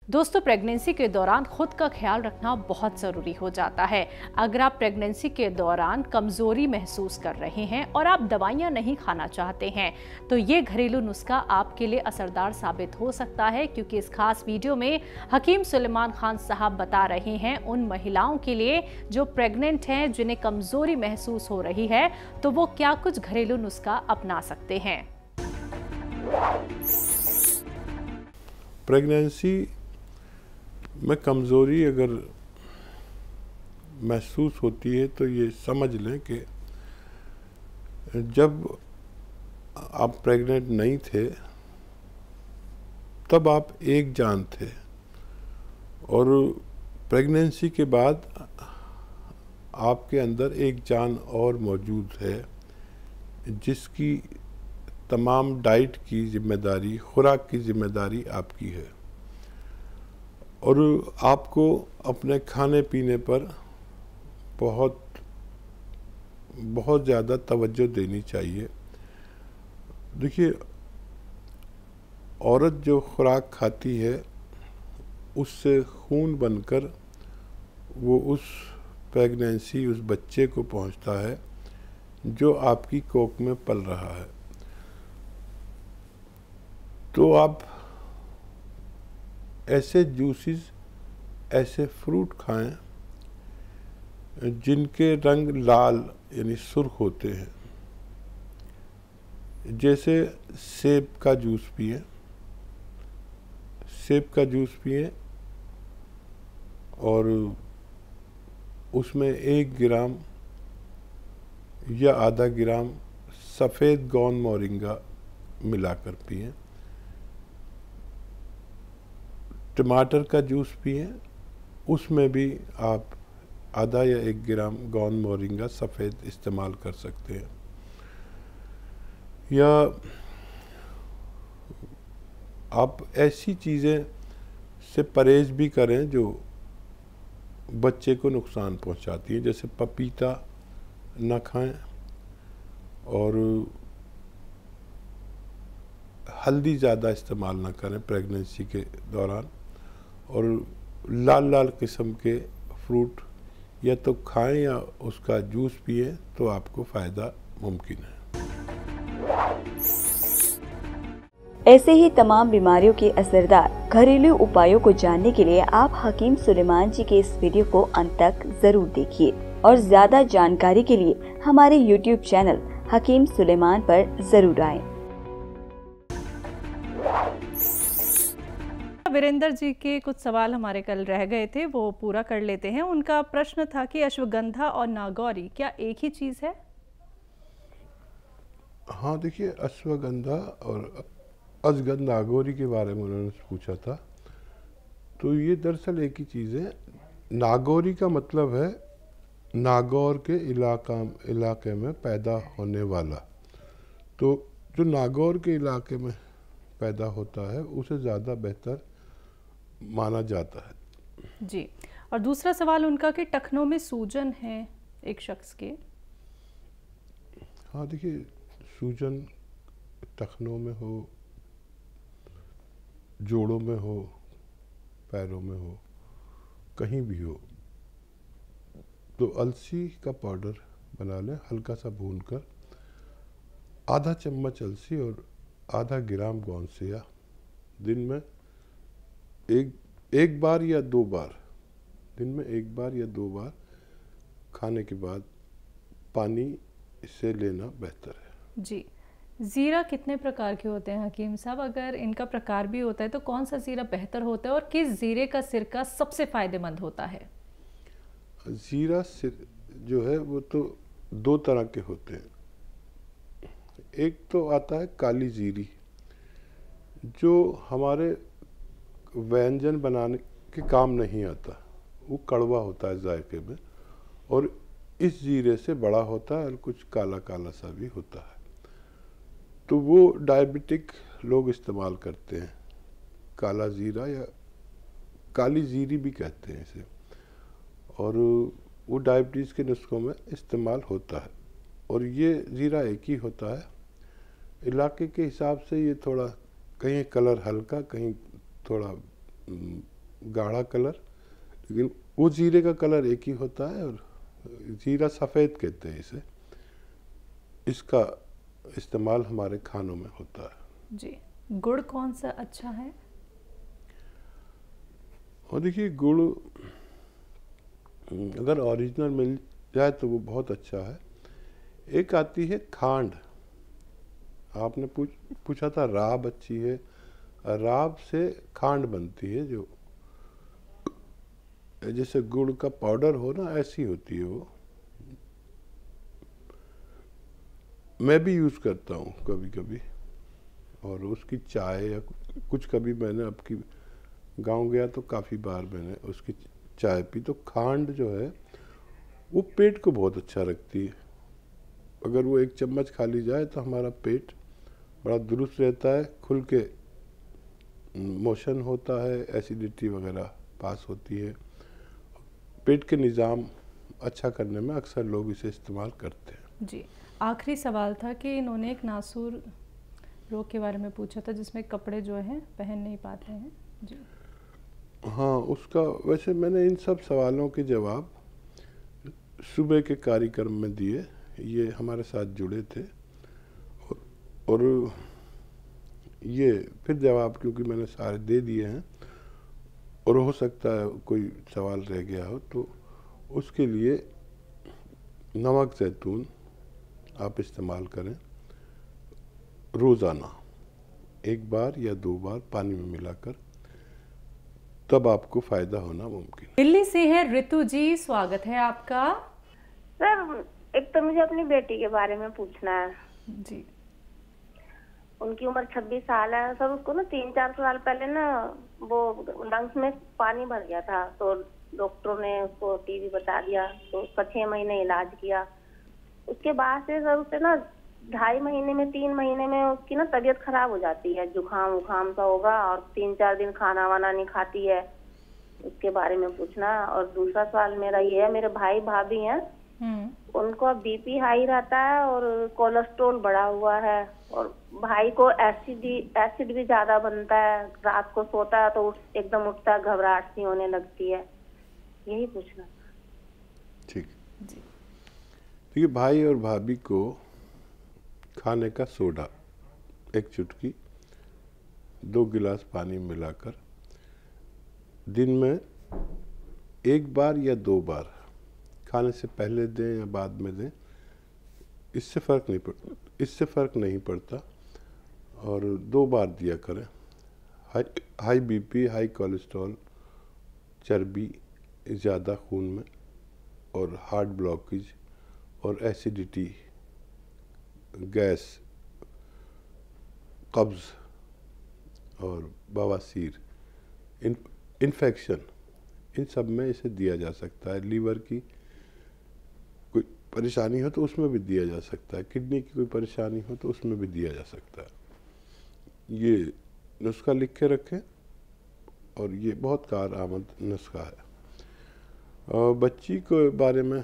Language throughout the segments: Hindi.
दोस्तों, प्रेगनेंसी के दौरान खुद का ख्याल रखना बहुत ज़रूरी हो जाता है। अगर आप प्रेगनेंसी के दौरान कमज़ोरी महसूस कर रहे हैं और आप दवाइयाँ नहीं खाना चाहते हैं, तो ये घरेलू नुस्खा आपके लिए असरदार साबित हो सकता है, क्योंकि इस खास वीडियो में हकीम सुलेमान खान साहब बता रहे हैं उन महिलाओं के लिए जो प्रेग्नेंट हैं, जिन्हें कमज़ोरी महसूस हो रही है, तो वो क्या कुछ घरेलू नुस्खा अपना सकते हैं। प्रेगनेंसी में कमज़ोरी अगर महसूस होती है तो ये समझ लें कि जब आप प्रेग्नेंट नहीं थे तब आप एक जान थे, और प्रेगनेंसी के बाद आपके अंदर एक जान और मौजूद है जिसकी तमाम डाइट की जिम्मेदारी, खुराक की जिम्मेदारी आपकी है। और आपको अपने खाने पीने पर बहुत ज़्यादा तवज्जो देनी चाहिए। देखिए, औरत जो खुराक खाती है उससे खून बनकर वो उस प्रेगनेंसी, उस बच्चे को पहुंचता है जो आपकी कोख में पल रहा है। तो आप ऐसे जूसेस, ऐसे फ्रूट खाएं जिनके रंग लाल यानी सुर्ख होते हैं। जैसे सेब का जूस पिएं, सेब का जूस पिएं और उसमें 1 ग्राम या आधा ग्राम सफ़ेद गोंद मोरिंगा मिलाकर पिएं। टमाटर का जूस पिएं, उसमें भी आप आधा या 1 ग्राम गोंद मोरिंगा सफ़ेद इस्तेमाल कर सकते हैं। या आप ऐसी चीज़ें से परहेज भी करें जो बच्चे को नुकसान पहुंचाती हैं, जैसे पपीता न खाएं और हल्दी ज़्यादा इस्तेमाल ना करें प्रेगनेंसी के दौरान, और लाल लाल किस्म के फ्रूट या तो खाएं या उसका जूस पिए तो आपको फ़ायदा मुमकिन है। ऐसे ही तमाम बीमारियों के असरदार घरेलू उपायों को जानने के लिए आप हकीम सुलेमान जी के इस वीडियो को अंत तक जरूर देखिए, और ज्यादा जानकारी के लिए हमारे YouTube चैनल हकीम सुलेमान पर जरूर आएं। वीरेंद्र जी के कुछ सवाल हमारे कल रह गए थे, वो पूरा कर लेते हैं। उनका प्रश्न था कि अश्वगंधा और नागौरी क्या एक ही चीज़ है? हाँ, देखिए, अश्वगंधा और अजगंधा नागौरी के बारे में उन्होंने पूछा था, तो ये दरअसल एक ही चीज़ है। नागौरी का मतलब है नागौर के इलाके में पैदा होने वाला। तो जो नागौर के इलाके में पैदा होता है उसे ज़्यादा बेहतर माना जाता है। जी। और दूसरा सवाल उनका कि टखनों में सूजन है एक शख्स के। हाँ, देखिए, सूजन टखनों में हो, जोड़ों में हो, पैरों में हो, कहीं भी हो, तो अलसी का पाउडर बना लें, हल्का सा भूनकर आधा चम्मच अलसी और आधा ग्राम गोंदसिया दिन में एक बार या 2 बार, दिन में 1 बार या 2 बार खाने के बाद पानी से लेना बेहतर है। जी। ज़ीरा कितने प्रकार के होते हैं हकीम साहब? अगर इनका प्रकार भी होता है तो कौन सा ज़ीरा बेहतर होता है और किस ज़ीरे का सिरका सबसे फ़ायदेमंद होता है? ज़ीरा जो है वो तो 2 तरह के होते हैं। एक तो आता है काली ज़ीरी, जो हमारे व्यंजन बनाने के काम नहीं आता, वो कड़वा होता है जायके में, और इस ज़ीरे से बड़ा होता है और कुछ काला काला सा भी होता है। तो वो डायबिटिक लोग इस्तेमाल करते हैं, काला ज़ीरा या काली ज़ीरी भी कहते हैं इसे, और वो डायबिटीज़ के नुस्खों में इस्तेमाल होता है। और ये ज़ीरा एक ही होता है। इलाके के हिसाब से ये थोड़ा, कहीं कलर हल्का, कहीं थोड़ा गाढ़ा कलर, लेकिन वो जीरे का कलर एक ही होता है और जीरा सफ़ेद कहते हैं इसे। इसका इस्तेमाल हमारे खानों में होता है। जी, गुड़ कौन सा अच्छा है? और देखिए, गुड़ अगर ओरिजिनल मिल जाए तो वो बहुत अच्छा है। एक आती है खांड, आपने पूछा था राब अच्छी है, राब से खांड बनती है, जो जैसे गुड़ का पाउडर हो ना, ऐसी होती है वो। मैं भी यूज़ करता हूँ कभी कभी, और उसकी चाय या कुछ, कभी मैंने आपकी गांव गया तो काफ़ी बार मैंने उसकी चाय पी। तो खांड जो है वो पेट को बहुत अच्छा रखती है। अगर वो एक चम्मच खा ली जाए तो हमारा पेट बड़ा दुरुस्त रहता है, खुल के मोशन होता है, एसिडिटी वगैरह पास होती है। पेट के निज़ाम अच्छा करने में अक्सर लोग इसे इस्तेमाल करते हैं। जी, आखिरी सवाल था कि इन्होंने एक नासूर रोग के बारे में पूछा था, जिसमें कपड़े जो हैं पहन नहीं पाते हैं। जी हाँ, उसका वैसे मैंने इन सब सवालों के जवाब सुबह के कार्यक्रम में दिए। ये हमारे साथ जुड़े थे और ये फिर जवाब, क्योंकि मैंने सारे दे दिए हैं और हो सकता है कोई सवाल रह गया हो, तो उसके लिए नमक जैतून आप इस्तेमाल करें रोज़ाना, एक बार या 2 बार पानी में मिलाकर, तब आपको फ़ायदा होना मुमकिन। दिल्ली से है ऋतु जी, स्वागत है आपका। सर, एक तो मुझे अपनी बेटी के बारे में पूछना है। जी, उनकी उम्र 26 साल है सर। उसको ना 3-4 साल पहले ना वो लंग्स में पानी भर गया था, तो डॉक्टरों ने उसको टीबी बता दिया। तो उसका 6 महीने इलाज किया। उसके बाद से सर उसे ना 2.5 महीने में 3 महीने में उसकी ना तबीयत खराब हो जाती है, जुकाम वुखाम सा होगा और 3-4 दिन खाना वाना नहीं खाती है। उसके बारे में पूछना। और दूसरा सवाल मेरा ये है, मेरे भाई भाभी हैं, उनको बीपी हाई रहता है और कोलेस्ट्रॉल बढ़ा हुआ है, और भाई को एसिड भी ज्यादा बनता है। रात को सोता है तो एकदम उठता है, घबराहट सी होने लगती है। यही पूछना। ठीक जी। देखिए, भाई और भाभी को खाने का सोडा 1 चुटकी 2 गिलास पानी में मिलाकर दिन में 1 बार या 2 बार, खाने से पहले दें या बाद में दें, इससे फ़र्क नहीं पड़ता। और 2 बार दिया करें। हाई बीपी, हाई कोलेस्ट्रॉल, चर्बी ज़्यादा खून में, और हार्ट ब्लॉकेज और एसिडिटी, गैस, कब्ज़ और बवासीर, इन्फेक्शन, इन सब में इसे दिया जा सकता है। लीवर की कोई परेशानी हो तो उसमें भी दिया जा सकता है, किडनी की कोई परेशानी हो तो उसमें भी दिया जा सकता है। ये नुस्खा लिख के रखें, और ये बहुत कारआमद नुस्खा है। और बच्ची के बारे में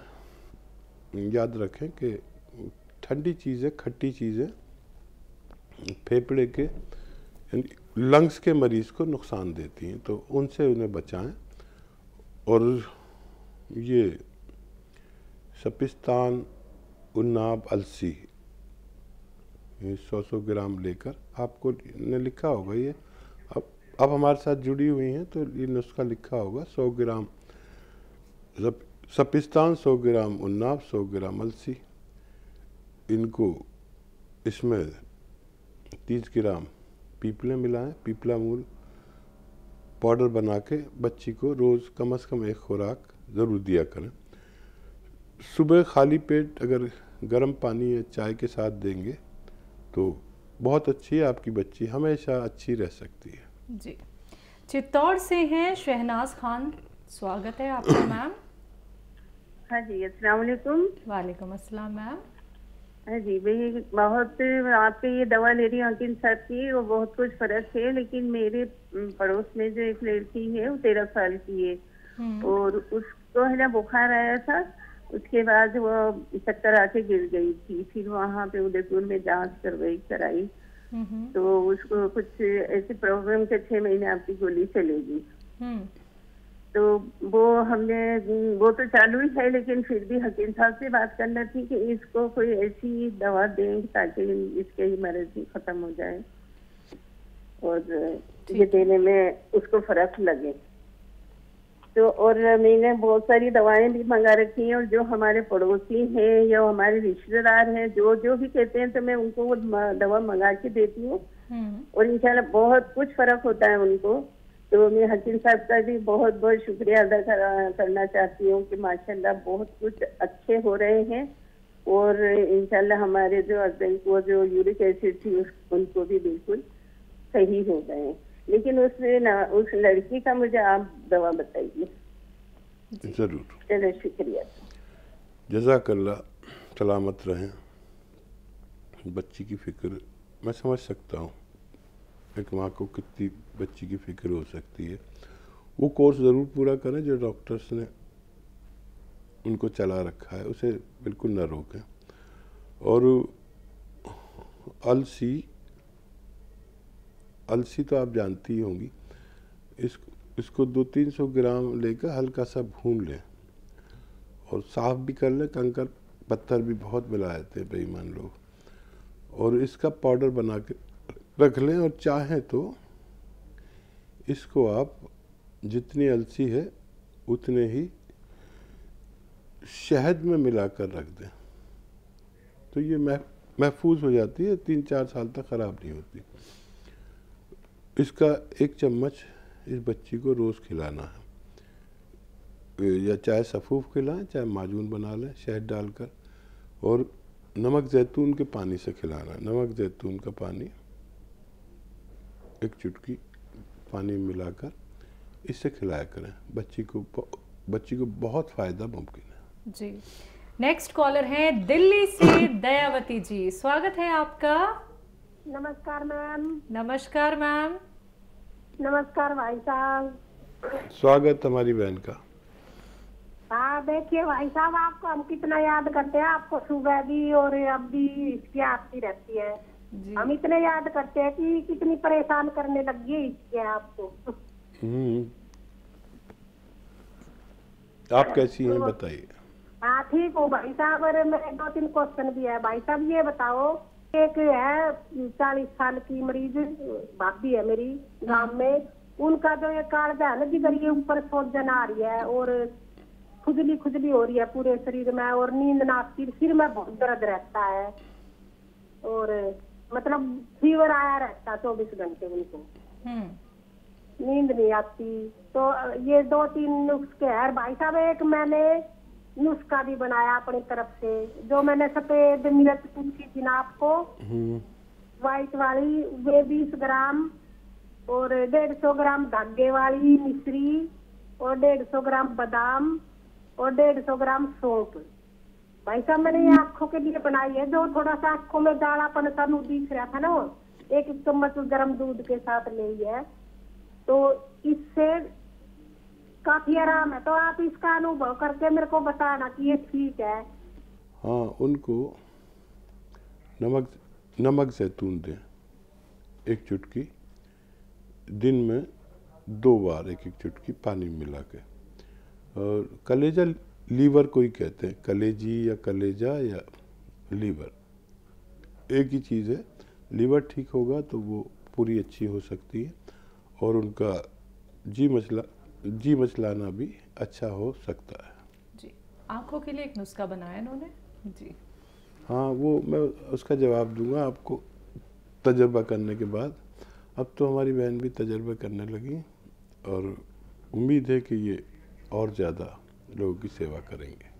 याद रखें कि ठंडी चीज़ें, खट्टी चीज़ें फेफड़े के लंग्स के मरीज़ को नुकसान देती हैं, तो उनसे उन्हें बचाएं। और ये सपिस्तान, उन्नाब, अलसी 100 ग्राम लेकर, आपको ने लिखा होगा ये, अब हमारे साथ जुड़ी हुई हैं तो ये नुस्खा लिखा होगा। 100 ग्राम सपिस्तान, 100 ग्राम उन्नाब, 100 ग्राम अलसी, इनको इसमें 30 ग्राम पीपले मिलाएं, पीपला मूल पाउडर बना के बच्ची को रोज़ कम से कम 1 खुराक ज़रूर दिया करें। सुबह खाली पेट अगर गर्म पानी या चाय के साथ देंगे तो बहुत अच्छी है, आपकी बच्ची हमेशा अच्छी रह सकती है। जी, चित्तौड़ से हैं शहनाज खान, स्वागत है आपका मैम। हाँ जी, अस्सलाम वालेकुम। वालेकुम अस्सलाम मैम। हाँ जी, भाई बहुत आपके ये दवा ले रही हूँ हकीम साहब की, वो बहुत कुछ फर्क है। लेकिन मेरे पड़ोस में जो एक लड़की है वो 13 साल की है, और उसको है ना बुखार आया था। उसके बाद वो चक्कर आके गिर गई थी। फिर वहाँ पे उदयपुर में जांच कराई तो उसको कुछ ऐसे प्रॉब्लम के 6 महीने आपकी गोली चलेगी। तो वो तो चालू ही है, लेकिन फिर भी हकीम साहब से बात करना थी कि इसको कोई ऐसी दवा दें ताकि इसके मर्ज ही खत्म हो जाए और ये देने में उसको फर्क लगे। तो और मैंने बहुत सारी दवाएं भी मंगा रखी हैं और जो हमारे पड़ोसी हैं या हमारे रिश्तेदार हैं जो जो भी कहते हैं तो मैं उनको वो दवा मंगा के देती हूँ और इंशाल्लाह बहुत कुछ फर्क होता है उनको। तो मैं हकीम साहब का भी बहुत बहुत शुक्रिया अदा करना चाहती हूँ कि माशाल्लाह बहुत कुछ अच्छे हो रहे हैं और इंशाल्लाह हमारे जो हस्बैंड को जो यूरिक एसिड थी उनको भी बिल्कुल सही हो गए। लेकिन उस लड़की का मुझे आप दवा बताइए। जरूर। चलो शुक्रिया। जज़ाकल्लाह। सलामत रहें। बच्ची की फिक्र मैं समझ सकता हूँ, एक माँ को कितनी बच्ची की फिक्र हो सकती है। वो कोर्स ज़रूर पूरा करें जो डॉक्टर्स ने उनको चला रखा है, उसे बिल्कुल न रोकें। और अलसी तो आप जानती ही होंगी, इसको 200-300 ग्राम लेकर हल्का सा भून लें और साफ भी कर लें। कंकर पत्थर भी बहुत मिला देते हैं बेईमान लोग। और इसका पाउडर बना के रख लें और चाहें तो इसको आप जितनी अलसी है उतने ही शहद में मिलाकर रख दें तो ये महफूज हो जाती है, 3-4 साल तक ख़राब नहीं होती। इसका 1 चम्मच इस बच्ची को रोज़ खिलाना है, या चाहे सफ़ूफ खिलाएं चाहे माजून बना लें शहद डालकर, और नमक ज़ैतून के पानी से खिलाना। नमक ज़ैतून का पानी 1 चुटकी पानी मिलाकर इससे खिलाया करें। बच्ची को बहुत फ़ायदा मुमकिन है। जी। नेक्स्ट कॉलर हैं दिल्ली से दयावती जी, स्वागत है आपका। नमस्कार मैम। नमस्कार मैम। नमस्कार भाई साहब। स्वागत हमारी बहन का। हाँ देखिए भाई साहब, आपको हम कितना याद करते हैं, आपको सुबह भी और अब भी इसकी आती रहती है जी। हम इतने याद करते हैं कि कितनी परेशान करने लगी है इसके आपको। आप कैसी हैं बताइए। हाँ ठीक हूँ भाई साहब। और मेरे 2-3 क्वेश्चन भी है भाई साहब। ये बताओ, एक है 40 साल की मरीज भाभी है मेरी गांव में, उनका जो ये कालजा है ना जिधर ये ऊपर सूजन आ रही है और खुजली हो रही है पूरे शरीर में और नींद ना आती, सिर में बहुत दर्द रहता है और मतलब फीवर आया रहता 24 घंटे उनको, नींद नहीं आती। तो ये 2-3 नुस्खे हैं भाई साहब। एक मैंने नुस्खा भी बनाया अपनी तरफ से, जो मैंने सफेद मिर्च पूछी थी ना आपको, व्हाइट वाली, वे 20 ग्राम और 150 ग्राम धागे वाली मिश्री और 150 ग्राम बादाम और 150 ग्राम सौंफ। भाई साहब मैंने ये आँखों के लिए बनाई है, जो थोड़ा सा आँखों में गाढ़ापन सा दिख रहा था ना, 1 चम्मच गर्म दूध के साथ ली है, तो इससे काफी आराम है। तो आप इसका अनुभव करके मेरे को बताना कि ये ठीक है। हाँ, उनको नमक ज़ैतून दें 1 चुटकी, दिन में 2 बार 1-1 चुटकी पानी मिला के। और कलेजा लीवर को ही कहते हैं, कलेजी या कलेजा या लीवर एक ही चीज़ है। लीवर ठीक होगा तो वो पूरी अच्छी हो सकती है और उनका जी मचलाना भी अच्छा हो सकता है जी। आँखों के लिए एक नुस्खा बनाया इन्होंने जी। हाँ, वो मैं उसका जवाब दूंगा आपको तजर्बा करने के बाद। अब तो हमारी बहन भी तजर्बा करने लगी और उम्मीद है कि ये और ज़्यादा लोगों की सेवा करेंगे।